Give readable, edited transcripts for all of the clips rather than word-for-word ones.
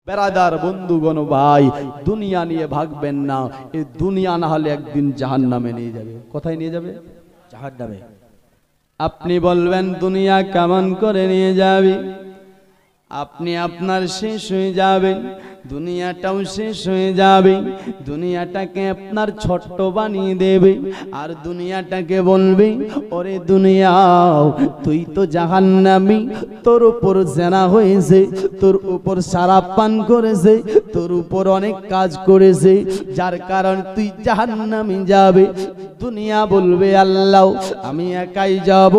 বেরাদার বন্ধুগণ ভাই, দুনিয়া নিয়ে ভাগবেন না। এই দুনিয়া না হলে একদিন জাহান্নামে নিয়ে যাবে। কোথায় নিয়ে যাবে? জাহান্নামে। আপনি বলবেন দুনিয়া কেমন করে নিয়ে যাবে? আপনি আপনার শেষ হয়ে যাবেন, দুনিয়াটাও শেষ হয়ে যাবে। দুনিয়াটাকে আপনার ছোট্ট বানিয়ে দেবে, আর দুনিয়াটাকে বলবে, ওরে দুনিয়া তুই তো জাহান্নামী, তোর উপর জেনা হয়েছে, তোর উপর শরাব পান করেছে, তোর উপর অনেক কাজ করেছে, যার কারণ তুই জাহান্নামে যাবে। দুনিয়া বলবে আল্লাহ আমি একাই যাব,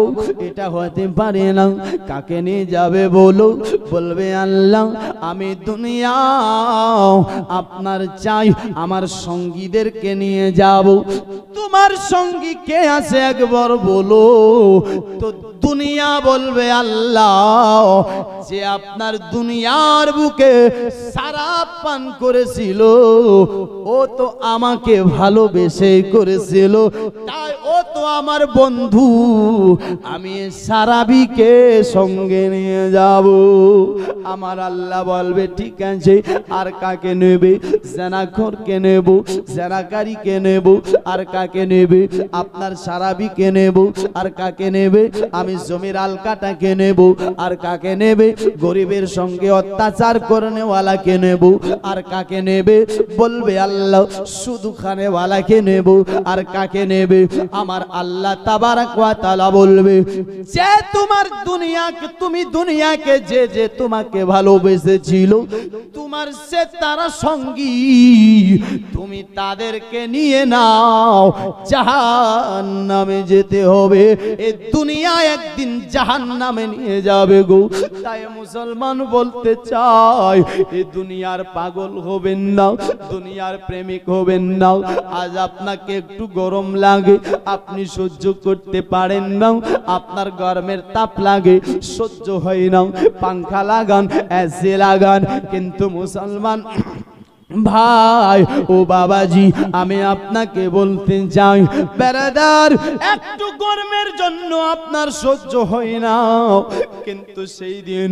এটা হতে পারে না। কাকে নিয়ে যাবে বলো? বলবে আল্লাহ আমি দুনিয়া আপনার চাই, আমার সঙ্গীদেরকে নিয়ে যাব। তোমার সঙ্গী কে আছে একবার বলো তো? দুনিয়া বলবে আল্লাহ যে আপনার দুনিয়ার বুকে শরাব পান করেছিল, ও তো আমাকে ভালোবেসে করেছিল, তাই ও তো আমার বন্ধু, আমি শরাবীকে সঙ্গে নিয়ে যাব। আমার আল্লাহ বলবে ঠিক আছে, আর কাকে নেবে? জেনাখোরকে নেব, জেনাকারীকে নেব। আর কাকে নেবে? আপনার শরাবীকে নেব। আর কাকে নেবে? আমি জমির আলকাটাকে নেব। আর কাকে নেবে? গরিবের সঙ্গে অত্যাচার করনেওয়ালাকে নেব। আর কাকে নেবে? বলবে আল্লাহ শুধু খানেওয়ালাকে নেব। আর কাকে নেবে? আমার আল্লাহ তাবারাক ওয়া তাআলা বলবে যে তোমার দুনিয়াকে, তুমি দুনিয়াকে যে যে তোমাকে ভালোবেসেছিল, তোমার সে তারা সঙ্গী, তুমি তাদেরকে নিয়ে নাও, জাহান্নামে যেতে হবে। এই দুনিয়া একদিন জাহান্নামে নিয়ে যাবে গো। তাই মুসলমান বলতে চাই, এই দুনিয়ার পাগল হবেন না, দুনিয়ার প্রেমিক হবেন না। আজ আপনাকে একটু গরম লাগে, আপনি সহ্য করতে পারেন না, আপনার গরমের তাপ লাগে, সহ্য হয় না, পাংখা লাগান, এসি লাগান, কিন্তু মুসলমান ভাই ও বাবাজি আমি আপনাকে বলতে চাই, বেরাদার একটু গরমের জন্য আপনার সহ্য হয় না, কিন্তু সেই দিন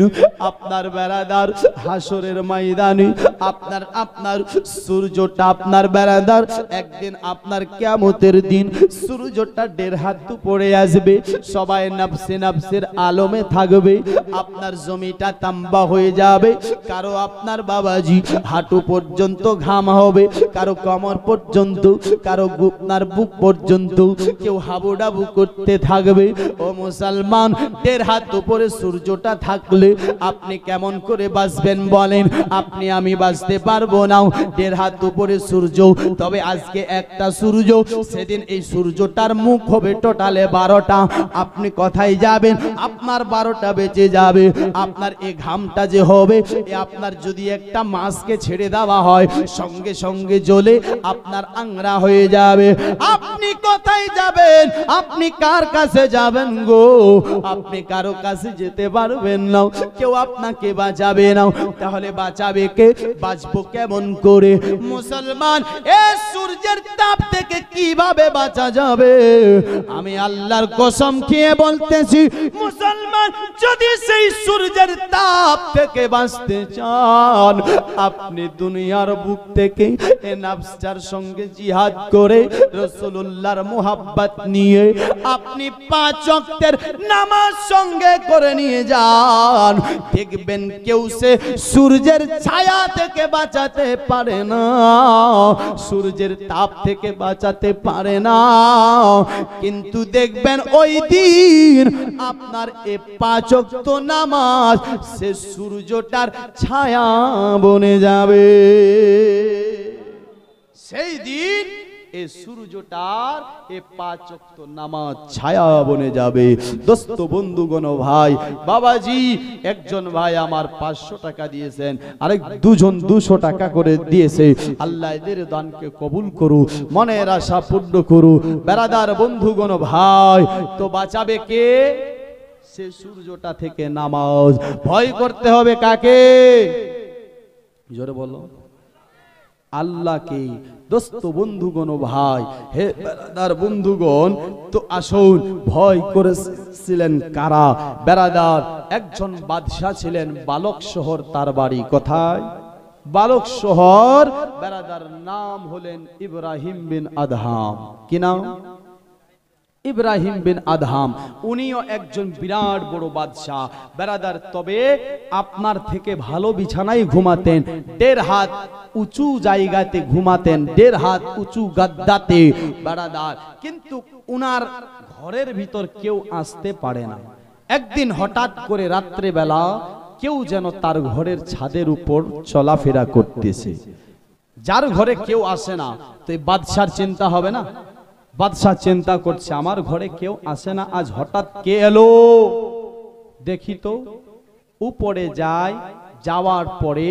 আপনার বেরাদার হাসরের ময়দানে আপনার সূর্যটা, আপনার বেরাদার একদিন আপনার কিয়ামতের দিন সূর্যটা 1.5 হাত উপরে আসবে, সবাই নফসে নফসের আলমে থাকবে, আপনার জমিটা তাম্বা হয়ে যাবে, কারো আপনার বাবাজি হাঁটু পর্যন্ত ঘাম হবে, কারো কোমর পর্যন্ত, কারো আপনার বুক পর্যন্ত, কেউ হাবুডাবু করতে থাকবে। ও মুসলমান, 1.5 হাত উপরে সূর্যটা থাকলে আপনি কেমন করে বাঁচবেন বলেন? আপনি আমি বাঁচতে পারবো না। 1.5 হাত উপরে সূর্য, তবে আজকে একটা সূর্য, সেদিন এই সূর্যটার মুখ হবে টোটালে 12টা। আপনি কোথায় যাবেন? আপনার 12টা বেঁচে যাবে। আপনার এই ঘামটা যে হবে, আপনার যদি একটা মাছকে ছেড়ে দেওয়া হয়, সঙ্গে সঙ্গে জ্বলে আপনার আংরা হয়ে যাবে। আপনি কোথায় যাবেন? আপনি কার কাছে যাবেন গো? আপনি কারো কাছে যেতে পারবেন না, কেউ আপনাকে বাঁচাবে না। তাহলে বাঁচাবে কে? বাঁচবো কেমন করে? মুসলমান, এই সূর্যের তাপ থেকে কিভাবে বাঁচা যাবে? আমি আল্লাহর কসম খেয়ে বলতেছি, মুসলমান যদি সেই সূর্যের তাপ থেকে বাঁচতে চান, আপনি দুনিয়ার বুক থেকে নফসের সঙ্গে জিহাদ করে রাসূলুল্লাহর মুহাব্বত নিয়ে আপনি 5 ওয়াক্তের নামাজ সঙ্গে করে নিয়ে যান, দেখবেন কেউ সে সূর্যের ছায়া থেকে বাঁচাতে পারে না, সূর্যের তাপ থেকে বাঁচাতে পারে না, কিন্তু দেখবেন ওই দিন আপনার এই 5 ওয়াক্ত নামাজ সে সূর্যটার ছায়া বনে যাবে। সেই দিন এই সূর্যটার এই 5 ওয়াক্ত নামাজ ছায়া বনে যাবে। দোস্ত বন্ধুগণ ভাই বাবাজি, একজন ভাই আমার 500 টাকা দিয়েছেন, আরেক দুজন 200 টাকা করে দিয়েছে। আল্লাহ এদের দানকে কবুল করু, মনের আশা পূর্ণ করু। বেরাদার বন্ধুগণ ভাই, তো বাঁচাবে কে? সে সূর্যটা থেকে নামাজ। ভয় করতে হবে কাকে? জোরে বলো, আল্লাহকে। দোস্ত বন্ধুগণ ভাই, হে বেরাদার বন্ধুগণ, তো আসুন, ভয় করেছিলেন কারা? বেরাদার একজন বাদশা ছিলেন, বালক শহর তার বাড়ি। কোথায়? বালক শহর বেরাদার নাম হলেন ইব্রাহিম বিন আদহাম। কি নাম? ইব্রাহিম বিন আদহাম। উনিও একজন বিরাট বড় বাদশাহ বেরাদার। তবে আপনার থেকে ভালো বিছানায় ঘুমাতেন, 1.5 হাত উঁচু জায়গাতে ঘুমাতেন, 1.5 হাত উঁচু গাদ্দাতে বেরাদার। কিন্তু উনার ঘরের ভিতর কেউ আসতে পারে না। একদিন হঠাৎ করে রাত্রে বেলা কেউ যেন তার ঘরের ছাদের উপর চলাফেরা করতেছে। যার ঘরে কেউ আসে না, তো এই বাদশার চিন্তা হবে না? বাদশাহ চিন্তা করছে, আমার ঘরে কেউ আসে না, আজ হঠাৎ কে এলো, দেখি তো। উপরে যায়, যাওয়ার পরে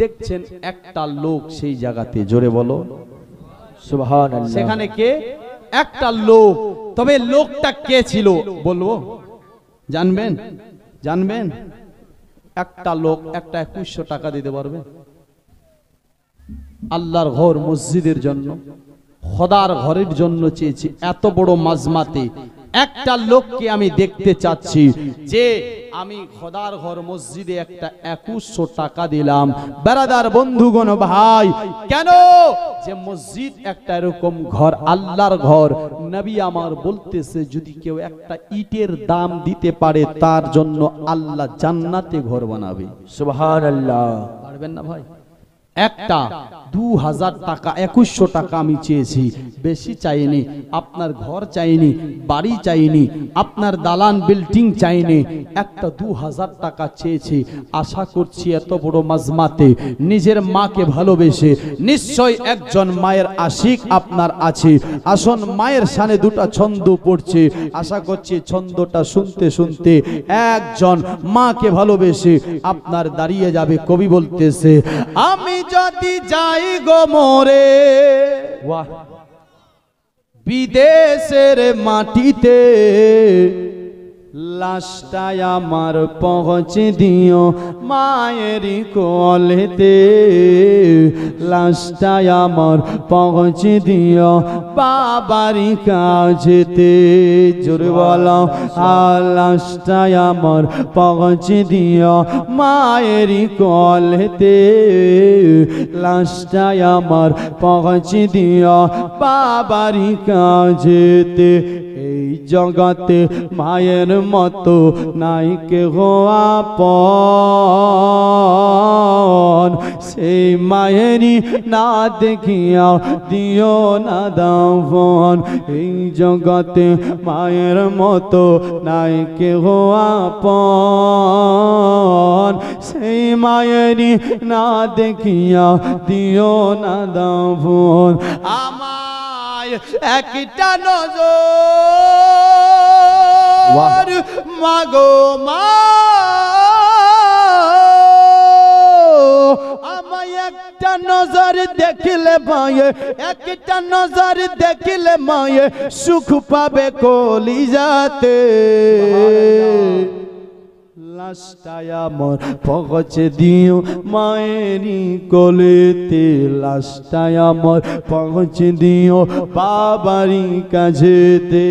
দেখছেন একটা লোক সেই জায়গাতে। জোরে বলো সুবহানাল্লাহ। সেখানে কে? একটা লোক। তবে লোকটা কে ছিল বলবো? জানবেন? জানবেন? একটা লোক, একটা 2100 টাকা দিতে পারবে? আল্লাহর ঘর মসজিদের জন্য, খোদার ঘরের জন্য চেয়েছি। এত বড় মাজমাতে একটা লোককে আমি দেখতে চাচ্ছি, যে আমি খোদার ঘর মসজিদে একটা 2100 টাকা দিলাম। বেরাদার বন্ধুগণ ভাই, কেন? যে মসজিদ একটা এরকম ঘর, আল্লাহর ঘর। নবী আমার বলতেছে, যদি কেউ একটা ইটের দাম দিতে পারে, তার জন্য আল্লাহ জান্নাতে ঘর বানাবে। সুবহানাল্লাহ। পারবেন না ভাই? একটা 2000 টাকা, 2100 টাকা আমি চেয়েছি, বেশি চাইনি। আপনার ঘর চাইনি, বাড়ি চাইনি, আপনার দালান বিল্ডিং চাইনি, একটা 2000 টাকা চেয়েছি। আশা করছি এত বড় মাজমাতে নিজের মাকে ভালোবেসে নিশ্চয় একজন মায়ের আশিক আপনার আছে। আসুন, মায়ের সানে দুটা ছন্দ পড়ছে, আশা করছি ছন্দটা শুনতে শুনতে একজন মাকে ভালোবেসে আপনার দাঁড়িয়ে যাবে। কবি বলতেছে, আমি যদি যাই গো মরে বিদেশের মাটিতে, লাশটাই আমার পৌঁছে দিও মায়েরই কোলেতে, লাশটাই আমার পৌঁছে দিও বাবারই কাছেতে। জোরে বলো, লাশটাই আমার পৌঁছে দিও মায়েরই কোলেতে, লাশটাই আমার পৌঁছে দিও বাবারই কাছেতে। এই জগতে মায়ের মতো নাই কেহ আপন, সেই মায়েরই না দেখিয়া দিও না দাফন। এই জগতে মায়ের মতো নাই কেহ আপন, সেই মায়েরই না দেখিয়া দিও না দাফন। আমায় একটা নজর মাগো মা, আমায় একটা নজর দেখিলে মায়ে, একটা নজর দেখিলে মায়ে সুখ পাবে কলিজাতে। লাশটাই আমার পৌঁছে দিও মায়েরই কোলেতে, লাশটাই আমার পৌঁছে দিও বাবারই কাছেতে।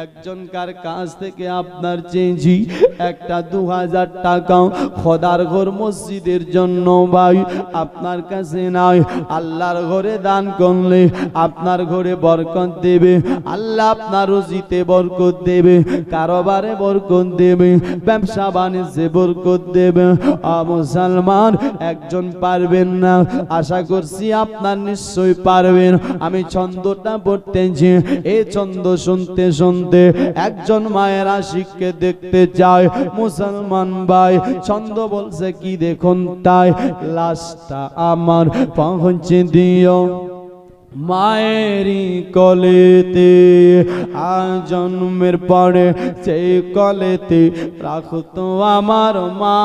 একজনকার কাছ থেকে আপনার চেয়েছি একটা 2000 টাকা খোদার ঘর মসজিদের জন্য। ভাই, আপনার কাছে নাই, আল্লাহর ঘরে দান করলে আপনার ঘরে বরকত দেবে আল্লাহ, আপনার রুজিতে বরকত দেবে, কারবারে বরকত দেবে, ব্যবসা বাণিজ্যে বরকত দেবে। মুসলমান একজন পারবেন না, আশা করছি আপনার নিশ্চয় পারবেন। আমি ছন্দটা পড়তেছি, এই ছন্দ শুনতে শুনতে একজন মায়ের আশিককে দেখতে চায়। মুসলমান ভাই, ছন্দ বলছে কি দেখুন তাই, লাশটা আমার পৌঁছে দিও মায়েরই কলেতে, আর জন্মের পরে সেই কলেতে রাখতো আমার মা,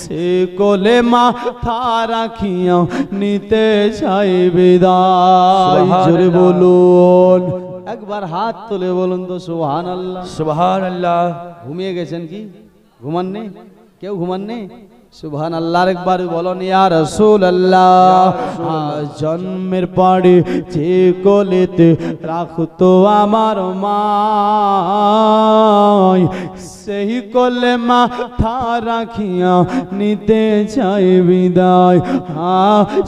সে কোলে মাথা রাখিয়া নিতে চাই বিদায়। জোরে বলুন, একবার হাত তুলে বলুন তো সুবহানাল্লাহ। সুবহানাল্লাহ। ঘুমিয়ে গেছেন কি? ঘুমাননি? কেউ ঘুমাননি? সুবহানাল্লাহ। একবার বলুন, ইয়া রাসূলুল্লাহ। জন্মের পরে যে কোলেতে রাখতো আমার মা, ভাই সেই কোলে মাথা রাখিয়া নিতে চাই বিদায়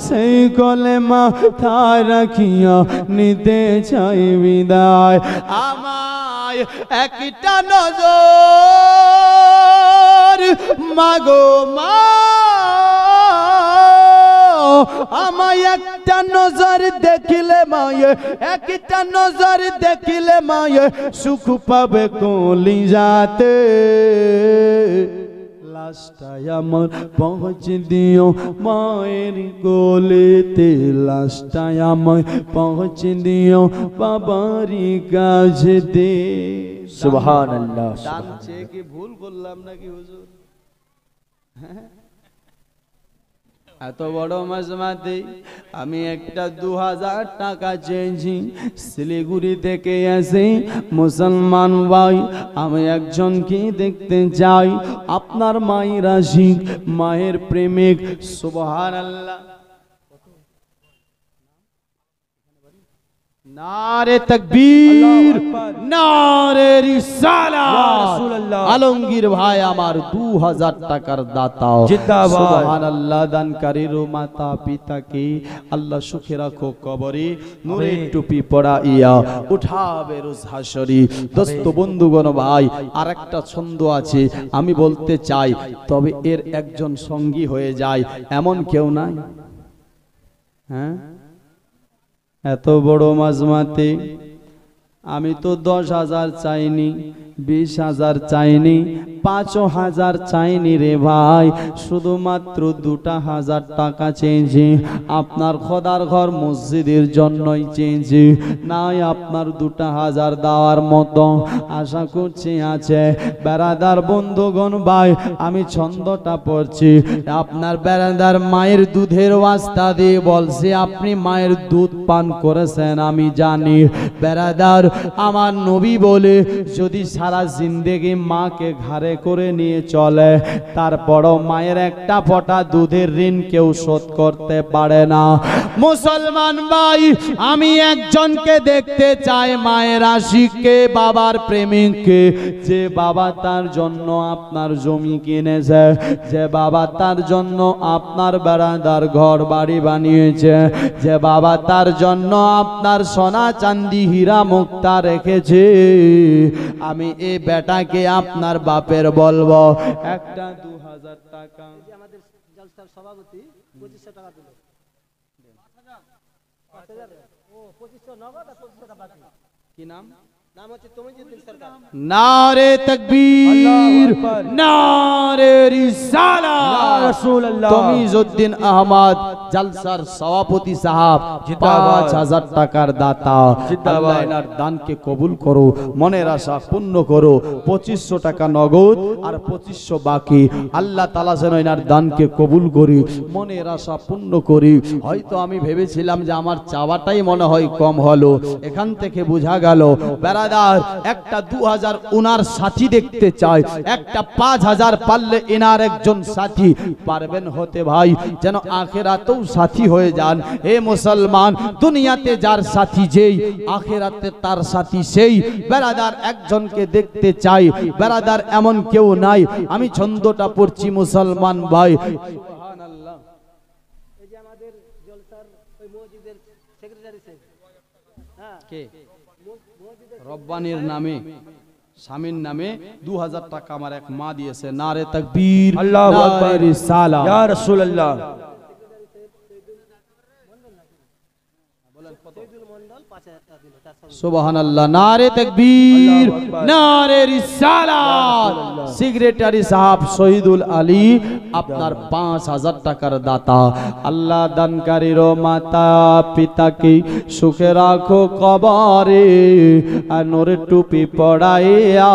সেই কোলে মাথা রাখিয়া নিতে চাই বিদায় আমায় একটা নজর মাগো মা আমায় একটা নজর দেখিলে মায়ে একটা নজর দেখিলে মায়ে সুখ পাবে কলিজাতে লাশটাই আমার পৌঁছ দিও মায়ের কোলেতে লাশটাই আমায় পৌঁছ দিও বাবারি কাছেতে সুবহানাল্লাহ দান চেয়ে কি ভুল করলাম নাকি হুজুর এত বড় মাজমাতে আমি একটা 2000 টাকা চেয়েছি শিলিগুড়ি থেকে এসে মুসলমান ভাই আমি একজনকে দেখতে চাই আপনার মায়ের আশিক মায়ের প্রেমিক সুবহানাল্লাহ नारे तकबीर नारे रिसालात आलमगीर भाई আমার 2000 টাকার দাতা জিন্দাবাদ সুবহানাল্লাহ দানকারীর মাতা পিতাকে আল্লাহ সুখে রাখো কবরে নূরের টুপি পরাইয়া উঠাবে রোজ হাশরি দোস্ত বন্ধুগণ ভাই আরেকটা ছন্দ আছে আমি বলতে চাই তবে এর একজন সঙ্গী হয়ে যায় এমন কেউ নাই হ্যাঁ এত বড় মাজমাতে আমি তো 10,000 চাইনি 20,000 চাইনি 5,000 চাইনি রে ভাই শুধুমাত্র 2,000 টাকা চেয়েছি আপনার খোদার ঘর মসজিদের জন্যই চেয়েছি নাই আপনার 2,000 দেওয়ার মতো আশা করছি আছে বেরাদার বন্ধুগণ ভাই আমি ছন্দটা পড়ছি আপনার বেরাদার মায়ের দুধের ওয়াস্তা দিয়ে বলছি আপনি মায়ের দুধ পান করেছেন আমি জানি বেরাদার আমার নবী বলে যদি সারা জিন্দেগি মাকে ঘাড়ে করে নিয়ে চলে তারপরও মায়ের একটা ফোঁটা দুধের ঋণ কেউ শোধ করতে পারে না মুসলমান ভাই আমি একজনকে দেখতে চাই মায়ের আশিককে বাবার প্রেমিককে যে বাবা তার জন্য আপনার জমি কিনেছে যে বাবা তার জন্য আপনার বেড়াদার ঘর বাড়ি বানিয়েছে যে বাবা তার জন্য আপনার সোনা চাঁদি হীরা মুক্তা রেখেছে আমি এই বেটাকে আপনার বাপের বলবো একটা 2,000 টাকা আমাদের জলসার সভাপতি 2500 টাকা দিল 5000 ও 2500 নগদ আর 2500 টাকা বাকি কি নাম নাম হচ্ছে তমিজউদ্দিন সরকার নারে তকবীর নারে রিসালাত ইয়া রাসূলুল্লাহ তমিজউদ্দিন আহমদ জলসার সভাপতি সাহেব জিন্দাবাদ 5,000 টাকার দাতা আল্লাহ এনার দানকে কবুল করো মনের আশা পূর্ণ করো 2500 টাকা নগদ আর 2500 বাকি আল্লাহ তাআলা যেন এনার দানকে কবুল করি মনের আশা পূর্ণ করি হয়তো আমি ভেবেছিলাম যে আমার চাওয়াটাই মনে হয় কম হলো এখান থেকে বোঝা গেল বেরাদার একটা 2000 উনার সাথী দেখতে চাই একটা 5000 পারলে এনার একজন সাথী পারবেন হতে ভাই যেন আখিরাতেও সাথী হয়ে যান হে মুসলমান দুনিয়াতে যার সাথী যেই আখিরাতে তার সাথী সেই বেরাদার একজনকে দেখতে চাই বেরাদার এমন কেউ নাই আমি ছন্দটা পড়ছি মুসলমান ভাই সুবহানাল্লাহ এই যে আমাদের জলসার ওই মসজিদের সেক্রেটারি সাহেব হ্যাঁ কে রব্বানির নামে স্বামীর নামে 2000 টাকা আমার এক মা দিয়েছে নারে তাকবীর আল্লাহু আকবার নারে রিসালাত ইয়া রাসূলুল্লাহ সুবহানাল্লাহ নারে তাকবীর নারে রিসালাত সেক্রেটারি সাহেব শহীদুল আলী আপনার 5000 টাকার দাতা আল্লাহ দানকারীর মাতা পিতাকে সুখে রাখো কবরে আর নূরের টুপি পড়াইয়া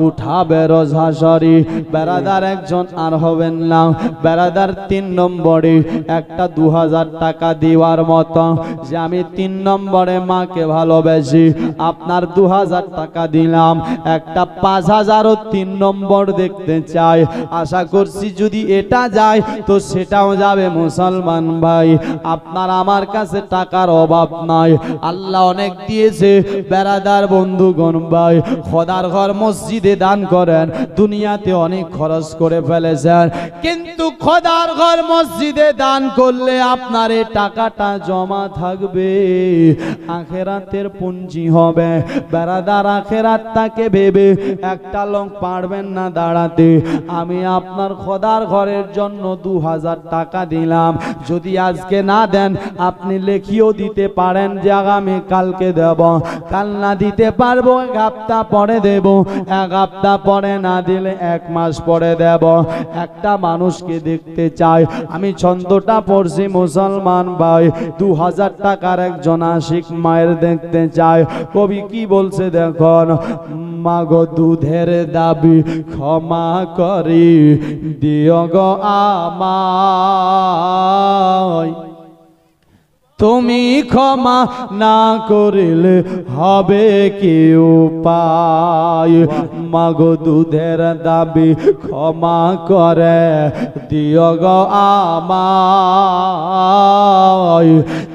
উঠাবে রোজ হাশরে বেরাদার একজন আর হবেন না বেরাদার 3 নম্বরে একটা 2000 টাকা দেওয়ার মতো যে আমি 3 নম্বরে মা মাকে ভালোবেসে আপনার 2000 টাকা দিলাম, একটা 5000ও 3 নম্বর দেখতে চাই। আশা করছি যদি এটা যায় তো সেটাও যাবে মুসলমান ভাই। আপনার আমার কাছে টাকার অভাব নাই, আল্লাহ অনেক দিয়েছে। বেরাদার বন্ধুগণ ভাই, খোদার ঘর মসজিদে দান করেন, দুনিয়াতে অনেক খরচ করে ফেলেছেন, কিন্তু খোদার ঘর মসজিদে দান করলে আপনার এই টাকাটা জমা থাকবে, আখেরাতের পুঁজি হবে। বেরাদার আখেরাতটাকে ভেবে একটা লোক পারবেন না দাঁড়াতে। আমি আপনার খোদার ঘরের জন্য 2000 টাকা দিলাম, যদি আজকে না দেন আপনি লেখিও দিতে পারেন যে আগামী কালকে দেব, কাল না দিতে পারবো 1 সপ্তাহ পরে দেব, 1 সপ্তাহ পরে না দিলে 1 মাস পরে দেব। একটা মানুষকে দেখতে চাই, আমি ছন্দটা পড়ছি মুসলমান ভাই, 2000 টাকার একজন আশিক মায়ের দেখতে চাই। কবি কি বলছে দেখুন, মাগো দুধের দাবি ক্ষমা করি দিও গো আমায়, তুমি ক্ষমা না করিলে হবে কি উপায়। মাগো দুধের দাবি ক্ষমা করে দিও গো আমায়,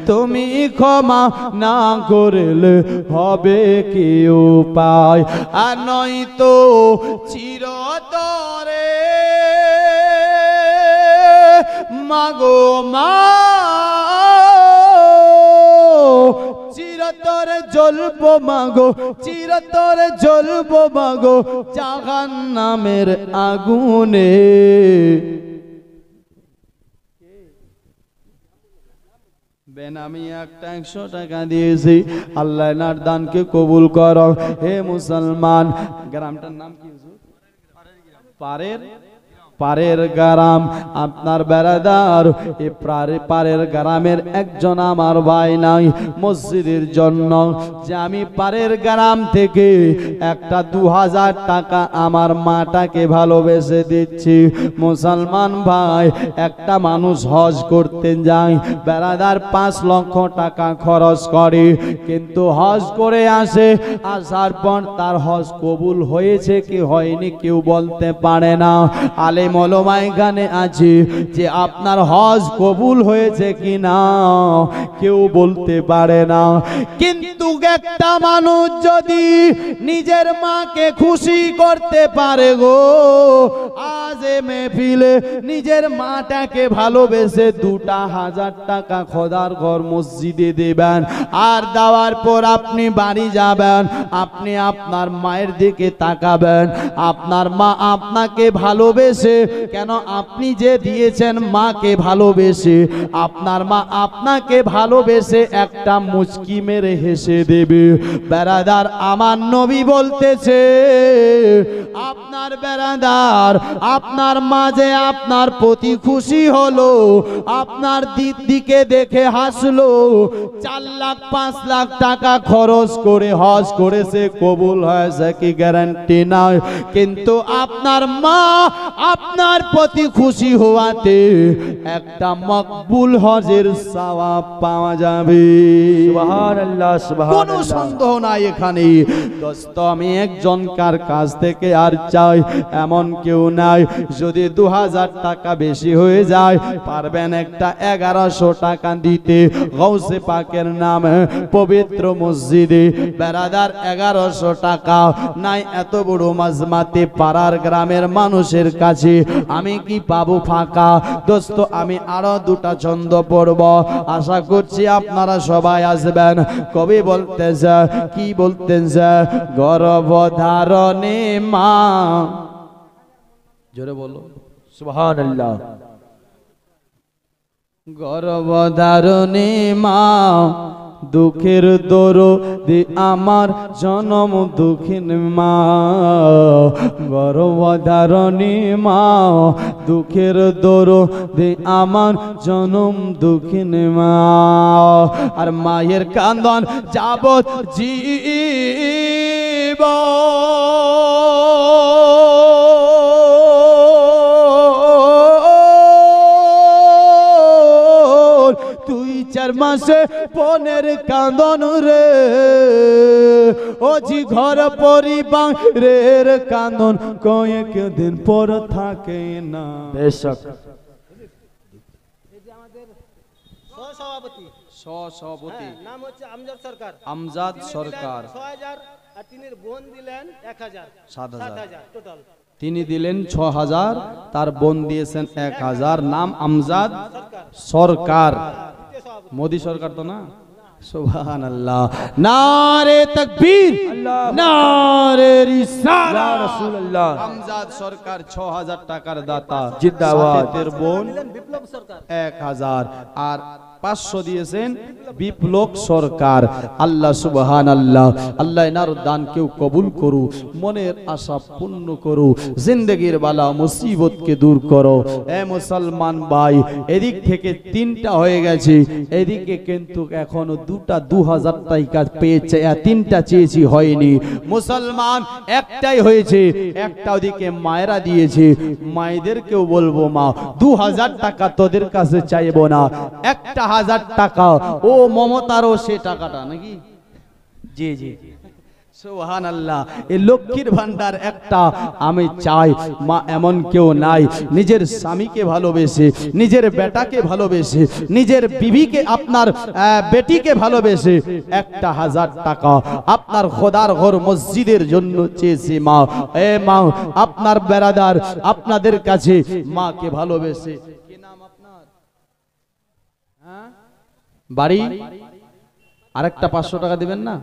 তুমি ক্ষমা না করিলে হবে কি উপায়। আর নয়তো চিরতরে মাগো মা, চিরতরে জ্বলবো মাগো, চিরতরে জ্বলবো মাগো জাহান্নামের আগুনে। বেনামি একটা 100 টাকা দিয়েছি, আল্লাহ এনার দানকে কবুল করো। হে মুসলমান, গ্রামটার নাম কি? পারের পারের গ্রাম। আপনার বেরাদার এই পারের গ্রামের একজন আমার ভাই নাই, মসজিদের জন্য যে আমি পারের গ্রাম থেকে একটা 2000 টাকা আমার মাটাকে ভালোবেসে দিচ্ছি। মুসলমান ভাই, একটা মানুষ হজ করতে যায়, বেরাদার 5 লক্ষ টাকা খরচ করে, কিন্তু হজ করে আসে, আসার পর তার হজ কবুল হয়েছে কি হয়নি কেউ বলতে পারে না। আলেম ওলামা এখানে আছে যে আপনার হজ কবুল হয়েছে কি না কেউ বলতে পারে না, কিন্তু একটা মানুষ যদি নিজের মাকে খুশি করতে পারে গো, আজ এ মেহফিলে নিজের মাটাকে ভালোবেসে 2000 টাকা খোদার ঘর মসজিদে দেবেন, আর দেওয়ার পর আপনি বাড়ি যাবেন, আপনি আপনার মায়ের দিকে তাকাবেন, আপনার মা আপনাকে ভালোবেসে, কেন আপনি যে দিয়েছেন মাকে ভালোবেসে, আপনার মা আপনাকে ভালোবেসে একটা মুচকি মেরে হেসে দেবে। বেরাদার আমার নবী বলতেছে, আপনার বেরাদার আপনার মাঝে আপনার প্রতি খুশি হলো, আপনার দিকে দেখে হাসলো, 4 লাখ 5 লাখ টাকা খরচ করে হজ করেছে, কবুল হয়েছে কি গ্যারান্টি নাই, কিন্তু আপনার মা আপনার প্রতি খুশি হওয়াতে একটা মকবুল হজের সওয়াব পাওয়া যাবে। সুবহানাল্লাহ, কোনো সন্দেহ নাই এখানে। দোস্ত, আমি একজনকার কাছ থেকে আর চাই এমন কেউ নাই, যদি 2000 টাকা বেশি হয়ে যায় পারবেন একটা 1100 টাকা দিতে, গৌসে পাকের নামে পবিত্র মসজিদে। বেরাদার 1100 টাকা নাই এত বড় মাজমাতে পাড়ার গ্রামের মানুষের কাছে আমি কি পাবো ফাঁকা? দোস্ত, আমি আরো 2টা ছন্দ পড়ব, আশা করছি আপনারা সবাই আসবেন। কবি বলতেছে, কি বলতেছে, গর্ভধারণে মা, জোরে বলো সুবহানাল্লাহ। গর্ভধারণে মা, দুঃখের দরদে আমার জনম দুঃখিন মা, গর্ভধারণী মা, দুঃখের দরদে আমার জনম দুঃখিন মা, আর মায়ের কান্দন যাবত জীব তুই চার মাসে পনের কাঁদন রে, ও জি ঘর পরিবারের কাঁদন কয়েকদিন পর থাকে না। বেশক এই যে আমাদের সহসভাপতি, সভাপতি নাম হচ্ছে আমজাদ সরকার। আমজাদ তিনি সরকার। দিলেন 6000 আর তিনি বোন দিলেন 1000, 7000 টোটাল তিনি দিলেন 6000, তার বোন দিয়েছেন 1000। নাম আমজাদ সরকার। দ্বিতীয় সভাপতি। মোদি সরকার তো না? সুবহানাল্লাহ। নারে তাকবীর, নারে রিসালাত। ইয়া রাসূলুল্লাহ। আমজাদ সরকার 6000 টাকার দাতা। জিন্দাবাদ। সাথের বোন দিলেন বিপ্লব সরকার। 1000 আর 500 দিয়েছেন বিপ্লব সরকার। আল্লাহ সুবহানাল্লাহ। আল্লাহ এনার দান কেউ কবুল করু, মনের আশা পূর্ণ করু, জিন্দেগির বালা মুসিবতকে দূর করো। এ মুসলমান ভাই, এদিক থেকে 3টা হয়ে গেছে, এদিকে কিন্তু এখনো 2টা 2000 টাকা পেয়েছে, 3টা চেয়েছি হয়নি। মুসলমান একটাই হয়েছে, একটা ওদিকে মায়েরা দিয়েছে। মায়েদেরকেও বলবো মা 2000 টাকা তোদের কাছে চাইবো না, 1000 টাকা ও মমতারও সে টাকাটা নাকি। জি জি সুবহানাল্লাহ। এই লক্ষ্মীর ভান্ডার একটা আমি চাই। মা এমন কেউ নাই নিজের স্বামীকে ভালোবেসে, নিজের বেটাকে ভালোবেসে, নিজের বিবিকে, আপনার বেটিকে ভালোবেসে 1000 টাকা আপনার খোদার ঘর মসজিদের জন্য চেয়েছে মা। এ মা, আপনার বেরাদার আপনাদের কাছে মাকে ভালোবেসে। কি নাম আপনার? বাড়ি? আরেকটা 500 টাকা দিবেন না?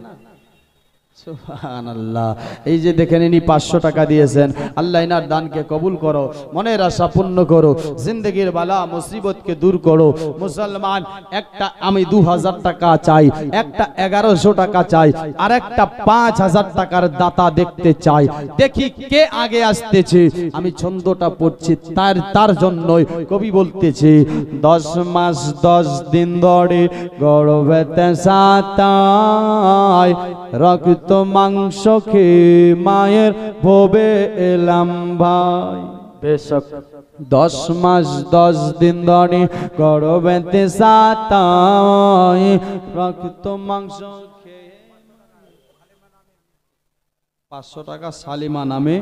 সুবহানাল্লাহ। এই যে দেখেন ইনি 500 টাকা দিয়েছেন। আল্লাহ ইনার দানকে কবুল করো, মনের আশা পূর্ণ করো, জিন্দেগির বালা মুসিবতকে দূর করো। মুসলমান একটা আমি 2000 টাকা চাই, একটা 1100 টাকা চাই, আর একটা 5000 টাকার দাতা দেখতে চাই। দেখি কে আগে আসতেছে। আমি ছন্দটা পড়ছি তার জন্যই কবি বলতেছে 10 মাস 10 দিন ধরে গর্ভেতে সাতায়, রক্ত মাংস খেয়ে মায়ের ভবে এলাম ভাই। বেশক 10 মাস 10 দিন ধরে গর্ভেতে সাতায়, রক্ত মাংস খেয়ে। 500 টাকা সালিমা নামে।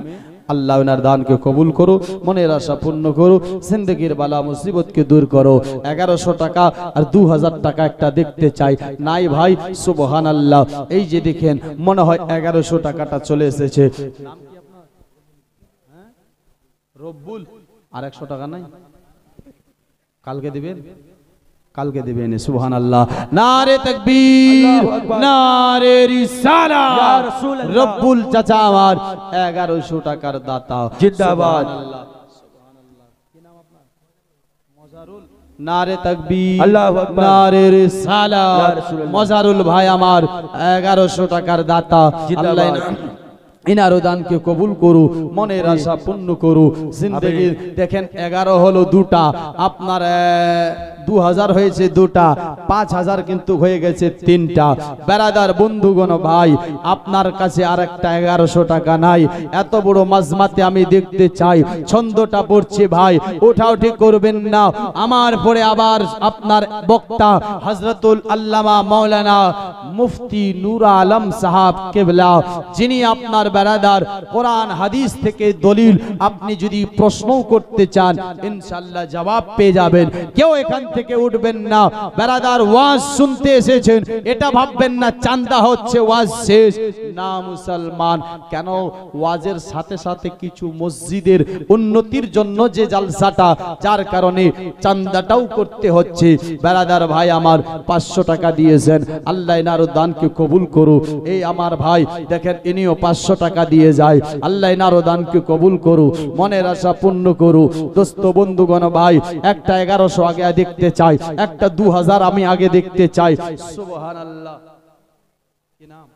আল্লাহ ওনার দানকে কবুল করো, মনের আশা পূর্ণ করো, জিন্দেগির বালা মুসিবতকে দূর করো। 1100 টাকা আর 2000 টাকা একটা দেখতে চাই। নাই ভাই, সুবহানাল্লাহ। এই যে দেখেন মনে হয় 1100 টাকাটা চলে এসেছে। নাম কি আপনার? রব্বুল। আর 100 টাকা নাই? কালকে দিবেন? কালকে দিবেন। সুবহানাল্লাহ। নারে তাকবীর, নারে রিসালাত। ইয়া রাসূলুল্লাহ। রব্বুল চাচা আমার 1100 টাকার দাতা। জিন্দাবাদ। সুবহানাল্লাহ। কি নাম আপনার? মজারুল। নারে তাকবীর, আল্লাহু আকবার। নারে ইয়া রিসালাত। রাসূলুল্লাহ। মজারুল ভাই আমার 1100 টাকার দাতা। জিন্দাবাদ। আল্লাহ ইনার দানকে কবুল করু, মনের আশা পূর্ণ করু, জিন্দেগি। দেখেন 11 হলো 2টা, আপনার 2000 হয়েছে 2টা, 5000 কিন্তু হয়ে গেছে 3টা। বেরাদার বন্ধুগণ ভাই, আপনার কাছে আর একটা 1100 টাকা নাই? এত বড় মাজমাতে আমি দেখতে চাই। ছন্দটা পড়ছে ভাই, ওঠাউঠি করবেন না। আমার পরে আবার আপনার বক্তা হযরতুল আল্লামা মাওলানা মুফতি নূর আলম সাহাব কেবলা, যিনি আপনার বেরাদার কোরআন হাদিস থেকে দলিল আপনি যদি প্রশ্ন করতে চান ইনশাআল্লাহ জবাব পেয়ে যাবেন। কেউ এখান থেকে উঠবেন না। বেরাদার ওয়াজ শুনতে এসেছেন, এটা ভাববেন না চান্দা হচ্ছে ওয়াজ শেষ না। মুসলমান, কেন ওয়াজের সাথে সাথে কিছু মসজিদের উন্নতির জন্য যে জালসাটা, যার কারণে চান্দাটাও করতে হচ্ছে। বেরাদার ভাই আমার 500 টাকা দিয়েছেন, আল্লাহ এনার দানকে কবুল করু। এই আমার ভাই দেখেন ইনিও 500 টাকা দিয়ে যায়। আল্লাহ এনার দানকে কবুল করু, মনের আশা পূর্ণ করু। দোস্ত বন্ধুগণ ভাই, একটা 1100 আগে দেখতে চাই, একটা 2000 আমি আগে দেখতে চাই। সুবহানাল্লাহ। কি নাম?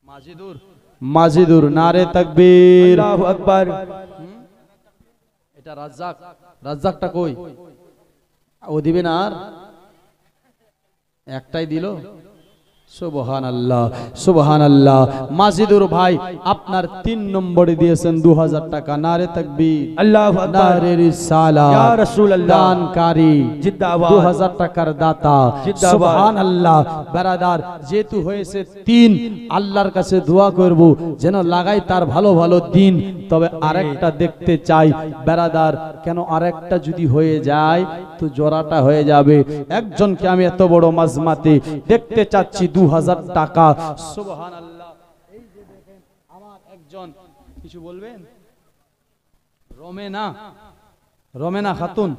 মাজিদুর। মাজিদুর। নারে তাকবীর, আল্লাহু আকবার। এটা রাজ্জাক। রাজ্জাকটা কই? ও দিবেন আর একটাই দিল। সুবহানাল্লাহ সুবহানাল্লাহ। মাজিদুর ভাই আপনার 3 নম্বরে দিয়েছেন 2000 টাকা। নারে তাকবীর, আল্লাহু আকবার, নারে রিসালাত, ইয়া রাসূলুল্লাহ, দানকারী, জিন্দাবাদ, 2000 টাকার দাতা, জিন্দাবাদ। সুবহানাল্লাহ। বেরাদার যেহেতু হয়েছে 3, আল্লাহর কাছে দোয়া করব যেন লাগাই তার ভালো ভালো দিন। তবে আরেকটা দেখতে চাই বেরাদার, কেন আরেকটা যদি হয়ে যায় তো জোড়াটা হয়ে যাবে। একজনকে আমি এত বড় মাজমাতে দেখতে চাচ্ছি 2000 টাকা। সুবহানাল্লাহ। এই যে দেখেন আমার একজন, কিছু বলবেন? রমেনা খাতুন,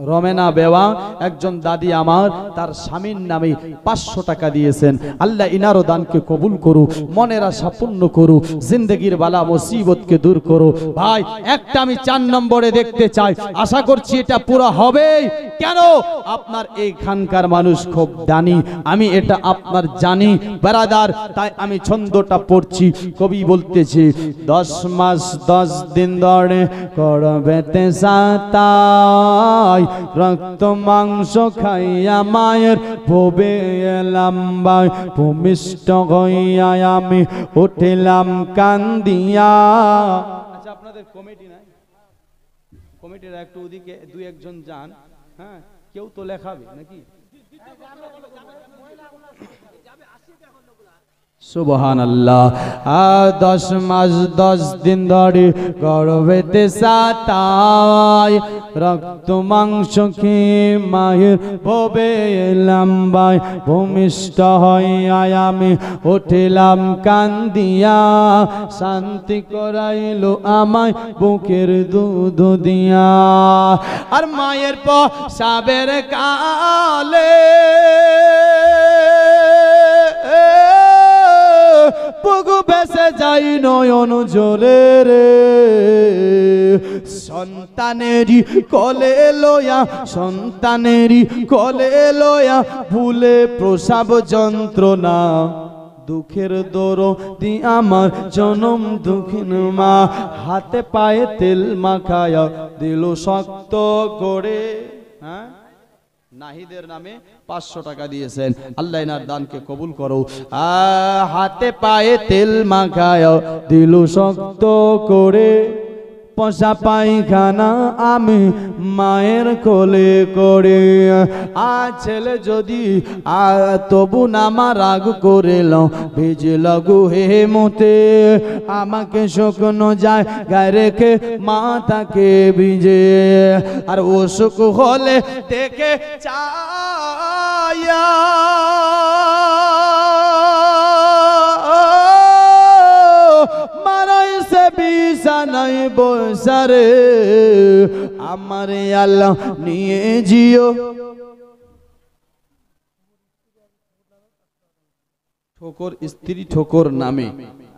রমেনা বেওয়া একজন দাদি আমার, তার স্বামীর নামে 500 টাকা দিয়েছেন। আল্লাহ ইনারও দানকে কবুল করু, মনের আশা পূর্ণ করু, জিন্দগির বালা মুসিবতকে দূর করো। ভাই একটা আমি 4 নম্বরে দেখতে চাই, আশা করছি এটা পুরো হবেই। কেন? আপনার এইখানকার মানুষ খুব দানি, আমি এটা আপনার জানি বেরাদার, তাই আমি ছন্দটা পড়ছি। কবি বলতেছে 10 মাস 10 দিন ধরে করবেতে সাতাই, রক্ত মাংস খাইয়া মায়ের ভবে এলাম ভাই, ভূমিষ্ঠ হইয়া আমি উঠিলাম কান্দিয়া। আচ্ছা আপনাদের কমিটি নাই? কমিটিরা একটু ওদিকে 2-1 জন যান। হ্যাঁ, কেউ তো লেখাবে নাকি? সুবহানাল্লাহ। 10 মাস 10 দিন ধরে গর্ভেতে সাতাই, রক্ত মাংস খেয়ে মায়ের ভবে এলাম ভাই, ভূমিষ্ঠ হইয়া আমি উঠিলাম কান্দিয়া, শান্তি করাইলো আমায় বুকের দুধ দিয়া। আর মায়ের প্রসাবের কালে বুকু বেসে যাই নয়ন জলে রে, সন্তানেরই কোলে লয়া, সন্তানেরই কোলে লয়া ভুলে প্রসব যন্ত্রণা, দুঃখের দরদি আমার জনম দুঃখিন মা, হাতে পায়ে তেল মাখায়া দিল শক্ত করে। হ্যাঁ, নাহিদের নামে 500 টাকা দিয়েছেন, আল্লাহ এনার দানকে কবুল করো। হাতে পায়ে তেল মাখায় দিল শক্ত করে, পশা পায়খানা আমি মায়ের কোলে করে। ছেলে যদি তবু নামা রাগ করেল, ভিজল গুহে মতে, আমাকে শুকনো যায় গায়ে রেখে মাথাকে ভিজে। আর অসুখ হলে দেখে চায়া মারাইছে বিছানায় বসারে, আমার আল্লাহ নিয়ে জিও। ঠোকর স্ত্রী ঠোকর নামে,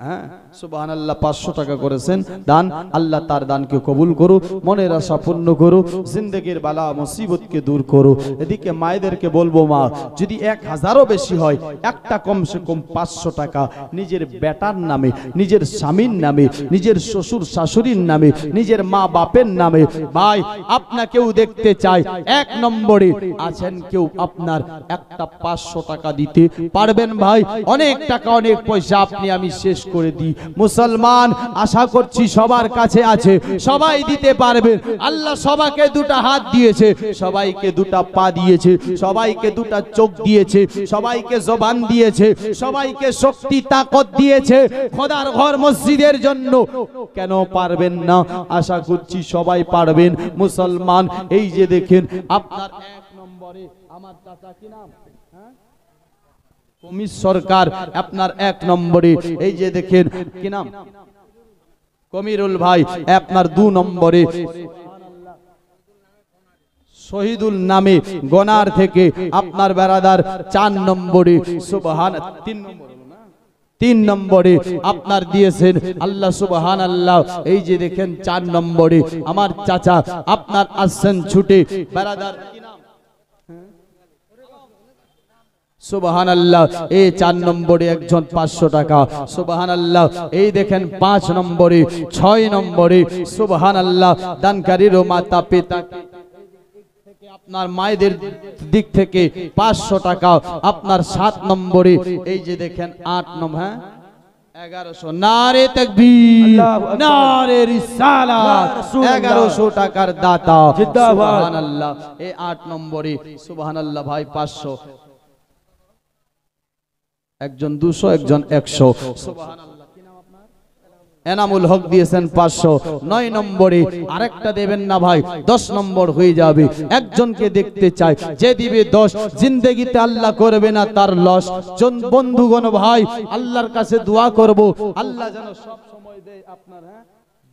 হ্যাঁ সুবহানাল্লাহ, 500 টাকা করেছেন দান। আল্লাহ তার দানকে কবুল করু, মনের আশা পূর্ণ করু, জিন্দগির বালা মুসিবতকে দূর করু। এদিকে মায়েদেরকে বলবো, মা যদি 1000ও বেশি হয়, একটা কমসে কম 500 টাকা নিজের বেটার নামে, নিজের স্বামীর নামে, নিজের শ্বশুর শাশুড়ির নামে, নিজের মা বাপের নামে। ভাই আপনাকেও দেখতে চাই, 1 নম্বরে আছেন কেউ, আপনার একটা 500 টাকা দিতে পারবেন? ভাই অনেক টাকা অনেক পয়সা আপনি আমি শেষ করে দিই। মুসলমান আশা করছি সবার কাছে আছে, সবাই দিতে পারবেন। আল্লাহ সবাইকে 2টা হাত দিয়েছে, সবাইকে 2টা পা দিয়েছে, সবাইকে 2টা চোখ দিয়েছে, সবাইকে জবান দিয়েছে, সবাইকে শক্তি তাকত দিয়েছে খোদার ঘর মসজিদের জন্য। কেন পারবেন না? আশা করছি সবাই পারবেন। মুসলমান এই যে দেখেন আপনার 1 নম্বরে আমার চাচা কি নাম, কমিস সরকার, আপনার 1 নম্বরে এই যে দেখেন কি নাম, কমিরুল ভাই, আপনার 2 নম্বরে শহীদুল নামে গনার থেকে আপনার বেরাদার 4 নম্বরে, সুবহান 3 নম্বরে আপনার দিয়েছেন আল্লাহ সুবহানাল্লাহ। এই যে দেখেন 4 নম্বরে আমার চাচা আপনার আসছেন ছুটে, বেরাদার কি নাম, সুবহানাল্লাহ। এই 4 নম্বরে একজন 500 টাকা, সুবহানাল্লাহ। এই দেখেন 5 নম্বরে, 6 নম্বরে, সুবহানাল্লাহ। দানকারীর মাতা পিতা আপনার মায়েদের দিক থেকে 500 টাকা, আপনার 7 নম্বরে এই যে দেখেন 8 নম্বর, হ্যাঁ 1100, নারে তাকবীর, আল্লাহু আকবার, নারে রিসালাত, ইয়া রাসূলুল্লাহ, 1100 টাকার দাতা, জিন্দাবাদ। সুবহানাল্লাহ। এই 8 নম্বরে সুবহানাল্লাহ ভাই 500, একজন 200, একজন 100, সুবহানাল্লাহ। এনামুল হক দিয়েছেন 500। 9 নম্বরে আরেকটা দেবেন না ভাই, 10 নম্বর হয়ে যাবে। একজনকে দেখতে চাই, যে দিবে 10 জিন্দেগিতে আল্লাহ করবে না তার লস। বন্ধুগণ ভাই, আল্লাহর কাছে দোয়া করব, আল্লাহ যেন সব সময় দেয় আপনার, হ্যাঁ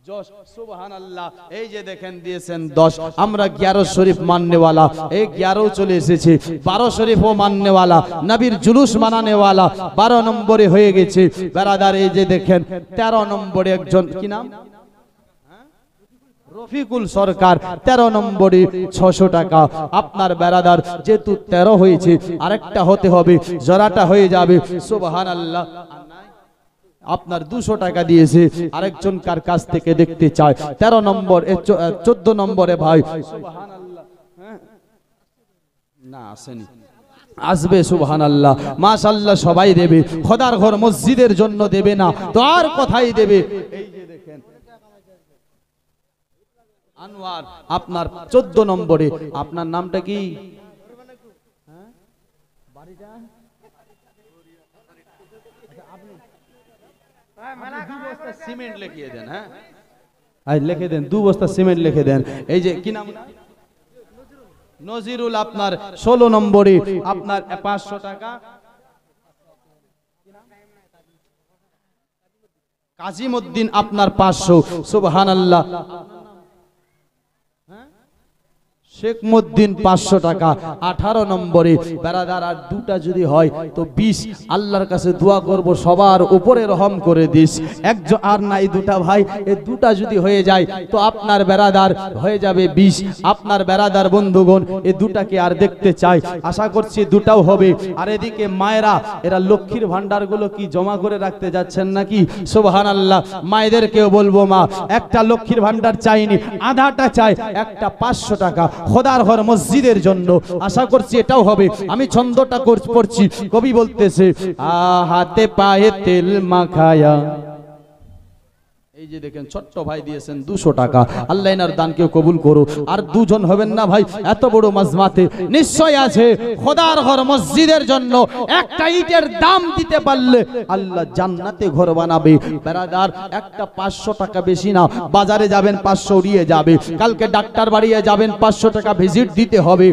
10, সুবহানাল্লাহ। এই যে দেখেন দিয়েছেন 10। আমরা 11 শরীফ মাননেওয়ালা, এই 11 চলে এসেছে। 12 শরীফও মাননেওয়ালা, নবীর জুলুস মানানেওয়ালা 12 নম্বরে হয়ে গেছে বেরাদার। এই যে দেখেন 13 নম্বরে একজন, কি নাম, রফিকুল সরকার, 13 নম্বরে 600 টাকা আপনার বেরাদার। যেহেতু 13 হয়েছে, আরেকটা হতে হবে, জোড়াটা হয়ে যাবে, সুবহানাল্লাহ। আপনার 200 টাকা দিয়েছে। আরেকজন কার কাছ থেকে দেখতে চায় 13 নম্বর, 14 নম্বরে ভাই, সুবহানাল্লাহ। না আসেনি, আসবে, সুবহানাল্লাহ, মাশাআল্লাহ। সবাই দেবে, খোদার ঘর মসজিদের জন্য দেবে না তো আর কোথায় দেবে? এই যে দেখেন আনোয়ার, আপনার 14 নম্বরে। আপনার নামটা কি? বাড়িটা সিমেন্ট লিখিয়ে দেন, হ্যাঁ লিখে দেন, 2 বস্তা সিমেন্ট লিখে দেন। এই যে কি নাম? নজিরুল, আপনার 16 নম্বরে আপনার 500 টাকা। কাজিমউদ্দিন আপনার 500, সুবহানাল্লাহ। শেখ মুদ্দিন 500 টাকা 18 নম্বরে বেরাদার। আর 2টা যদি হয় তো 20। আল্লাহর কাছে দোয়া করব সবার উপরে রহম করে দিস। একজন আর নাই 2টা ভাই, এই 2টা যদি হয়ে যায় তো আপনার বেরাদার হয়ে যাবে 20। আপনার বেরাদার বন্ধুগণ, এই 2টাকে আর দেখতে চাই, আশা করছি 2টাও হবে। আর এদিকে মায়েরা, এরা লক্ষ্মীর ভান্ডারগুলো কি জমা করে রাখতে যাচ্ছেন নাকি? সুবহানাল্লাহ। মায়েদেরকেও বলবো, মা একটা লক্ষ্মীর ভান্ডার চাইনি, আধাটা চাই, একটা 500 টাকা খোদার ঘর মসজিদের জন্য। আশা করছি এটাও হবে। আমি ছন্দটা পড়ছি, কবি বলতেছে, হাতে পায়ে তেল মাখায়া। এই যে দেখেন ছোট্ট ভাই দিয়েছেন 200 টাকা। আল্লাহ এনার দানকেও কবুল করো। আর 2 জন হবেন না ভাই, এত বড় মাজমাতে নিশ্চয় আছে খোদার ঘর মসজিদের জন্য একটা ইটের দাম দিতে পারলে আল্লাহ জান্নাতে ঘর বানাবে। বেরাদার, একটা 500 টাকা বেশি না। বাজারে যাবেন 500 উড়িয়ে যাবে, কালকে ডাক্তার বাড়িয়ে যাবেন 500 টাকা ভিজিট দিতে হবে।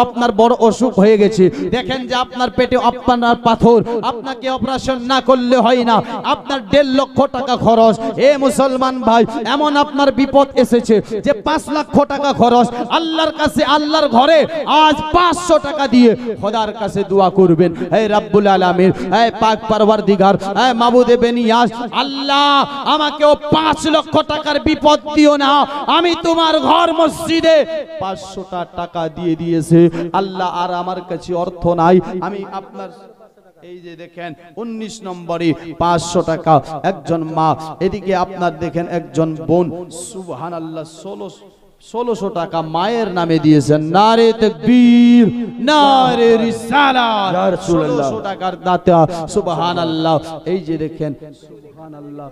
আপনার বড় অসুখ হয়ে গেছে, দেখেন যে আপনার পেটে আপনার পাথর, আপনাকে অপারেশন না করলে হয় না, আপনার 1.5 লক্ষ টাকা খরচ। এ মুসলমান ভাই, এমন আপনার বিপদ এসেছে যে 5 লক্ষ টাকা খরচ। আল্লাহর কাছে, আল্লাহর ঘরে আজ 500 টাকা দিয়ে খোদার কাছে দোয়া করবেন, হে রব্বুল আলামিন, হে পাক পরওয়ারদিগার, হে মাবুদে বেনিয়াজ, আল্লাহ আমাকেও 5 লক্ষ টাকার বিপদ দিও না। আমি তোমার ঘর মসজিদে 500 টাকা দিয়ে দিয়েছে আল্লাহ, আর আমার কাছে অর্থ নাই। আমি আপনার এই যে দেখেন 19 নম্বরে 500 টাকা একজন মা। এদিকে আপনার দেখেন একজন বোন, সুবহানাল্লাহ, 1600 টাকা মায়ের নামে দিয়েছেন। নারে তাকবীর, নারে রিসালাত, 1600 টাকার দাতা, সুবহানাল্লাহ। এই যে দেখেন, সুবহানাল্লাহ।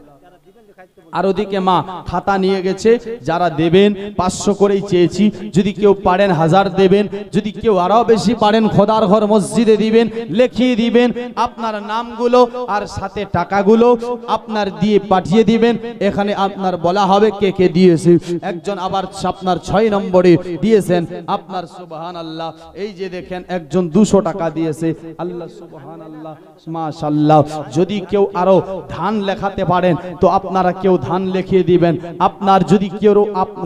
আর ওদিকে মা খাতা নিয়ে গেছে, যারা দেবেন 500 করেই চেয়েছি, যদি কেউ পারেন 1000 দেবেন, যদি কেউ আরো বেশি পারেন খোদার ঘর মসজিদে দিবেন, লিখিয়ে দিবেন আপনার নামগুলো আর সাথে টাকাগুলো আপনার দিয়ে পাঠিয়ে দিবেন। এখানে আপনার বলা হবে কে কে দিয়েছে। একজন আবার আপনার 6 নম্বরে দিয়েছেন আপনার, সুবহানাল্লাহ। এই যে দেখেন একজন 200 টাকা দিয়েছে, আল্লাহ সুবহানাল্লাহ, মাশাআল্লাহ। যদি কেউ আরো ধান লেখাতে পারেন তো আপনারা কেউ ধান লিখিয়ে দিবেন। আপনার যদি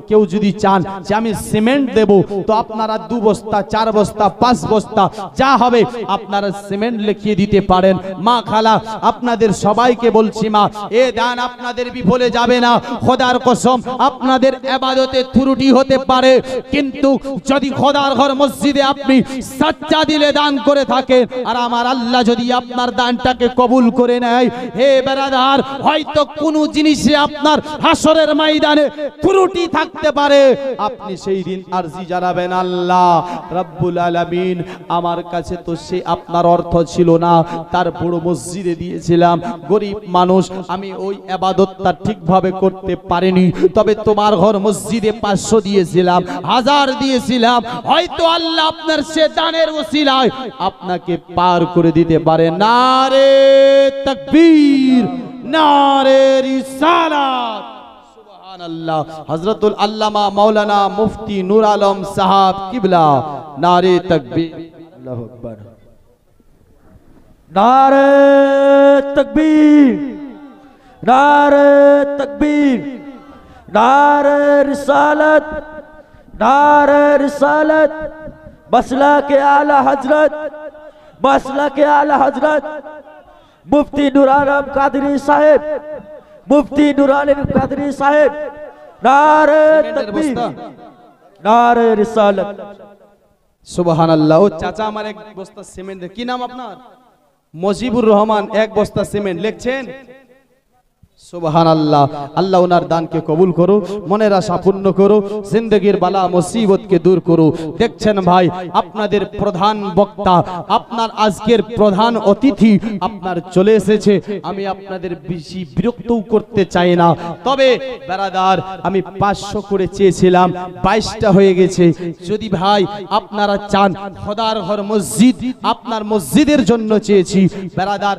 কেউ যদি চান যে আমি সিমেন্ট দেব, তো আপনারা 2 বস্তা, 4 বস্তা, 5 বস্তা যা হবে আপনারা সিমেন্ট লিখিয়ে দিতে পারেন। মা খালা, আপনাদের সবাইকে বলছি, মা এ দান আপনাদের বিফলে যাবে না। খোদার কসম, আপনাদের ইবাদতে ত্রুটি হতে পারে, কিন্তু যদি খোদার ঘর মসজিদে আপনি সচ্চা দিলে দান করে থাকেন, আর আমার আল্লাহ যদি আপনার দানটাকে কবুল করে নেয়, হে বেরাদার, হয়তো কোনো জিনিস জিনিসে আপনার হাসরের ময়দানে ত্রুটি থাকতে পারে, আপনি সেই দিন আরজি জানাবেন, আল্লাহ রাব্বুল আলামিন আমার কাছে তো সে আপনার অর্থ ছিল না, তারপর মসজিদে দিয়েছিলাম, গরিব মানুষ আমি ওই ইবাদতটা ঠিকভাবে করতে পারিনি, তবে তোমার ঘর মসজিদে 500 দিয়েছিলাম, 1000 দিয়েছিলাম, হয়তো আল্লাহ আপনার সে দানের ওসিলায় আপনাকে পার করে দিতে পারে। নারে তাকবীর, নারে রিসালাত, সুবহানাল্লাহ। হযরতুল আল্লামা মাওলানা মুফতি নূর আলম সাহাব কিবলা, নারে তাকবীর, আল্লাহু আকবার। নারে তাকবীর, নারে তাকবীর, নারে রিসালাত, নারে রিসালাত, মাসলাকে আলা হযরত, মাসলাকে আলা হযরত মুফতি নূর আলম কাদরি সাহেব, মুফতি নূর আলম কাদরি সাহেব। নারে তাকবীর, নারে রিসালাত। সুবহানাল্লাহ। ও চাচা আমার এক বস্তা সিমেন্ট, কি নাম আপনার? মজিবুর রহমান, এক বস্তা সিমেন্ট লিখছেন। সুবহানাল্লাহ। আল্লাহ ওনার দানকে কবুল করো, মনের আশা পূর্ণ করো, জিন্দেগির বালা মুসিবতকে দূর করো। দেখছেন ভাই, আপনাদের প্রধান বক্তা, আপনার আজকের প্রধান অতিথি আপনার চলে এসেছে। আমি আপনাদের বেশি বিরক্তও করতে চাই না, তবে বেরাদার আমি 500 করে চেয়েছিলাম, 22টা হয়ে গেছে। যদি ভাই আপনারা চান, খোদার ঘর মসজিদ আপনার মসজিদের জন্য চেয়েছি বেরাদার,